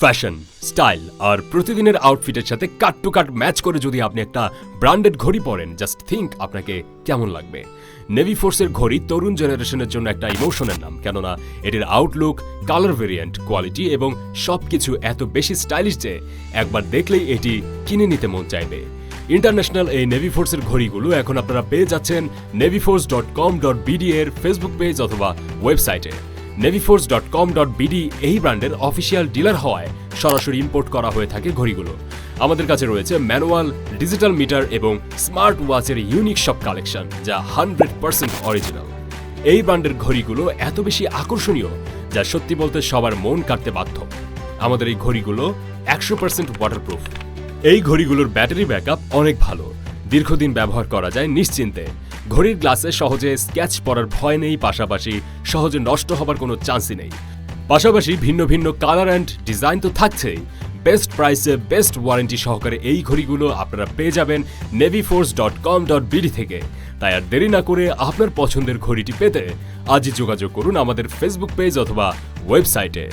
Fashion, style আর প্রতিদিনের আউটফিটের সাথে কাট two কাট match করে যদি আপনি একটা ব্র্যান্ডেড ঘড়ি পরেন, জাস্ট থিঙ্ক আপনাকে কেমন লাগবে। নেভি ফোর্সের ঘড়ি তরুণ জেনারেশনের জন্য একটা ইমোশনের নাম, কেননা এটির আউটলুক, কালার ভেরিয়েন্ট, কোয়ালিটি এবং সবকিছু এত বেশি স্টাইলিশ যে একবার দেখলেই এটি কিনে নিতে মন চাইবে। ইন্টারন্যাশনাল এই নেভি ফোর্সের ঘড়িগুলো এখন আপনারা পেয়ে যাচ্ছেন neviforce.com.bd এর ফেসবুক পেজ অথবা ওয়েবসাইটে। neviforce.com.bd এই ব্র্যান্ডের অফিসিয়াল ডিলার হওয়ায় সরাসরি ইম্পোর্ট করা হয়ে থাকে ঘড়িগুলো। আমাদের কাছে রয়েছে ম্যানুয়াল, ডিজিটাল মিটার এবং স্মার্ট ওয়াচের ইউনিক সব কালেকশন, যা 100% অরিজিনাল। এই ব্র্যান্ডের ঘড়িগুলো এত বেশি আকর্ষণীয় যা সত্যি বলতে সবার মন কাটতে বাধ্য। আমাদের এই ঘড়িগুলো 100% ওয়াটারপ্রুফ। এই ঘড়িগুলোর ব্যাটারি ব্যাকআপ অনেক ভালো, দীর্ঘদিন ব্যবহার করা যায় নিশ্চিন্তে। ঘড়ির গ্লাসে সহজে স্ক্র্যাচ পড়ার ভয় নেই, পাশাপাশি সহজে নষ্ট হবার কোনো চান্সই নেই। পাশাপাশি ভিন্ন ভিন্ন কালার অ্যান্ড ডিজাইন তো থাকছেই। বেস্ট প্রাইসে বেস্ট ওয়ারেন্টি সহকারে এই ঘড়িগুলো আপনারা পেয়ে যাবেন neviforce.com.bd থেকে। তাই আর দেরি না করে আপনার পছন্দের ঘড়িটি পেতে আজই যোগাযোগ করুন আমাদের ফেসবুক পেজ অথবা ওয়েবসাইটে।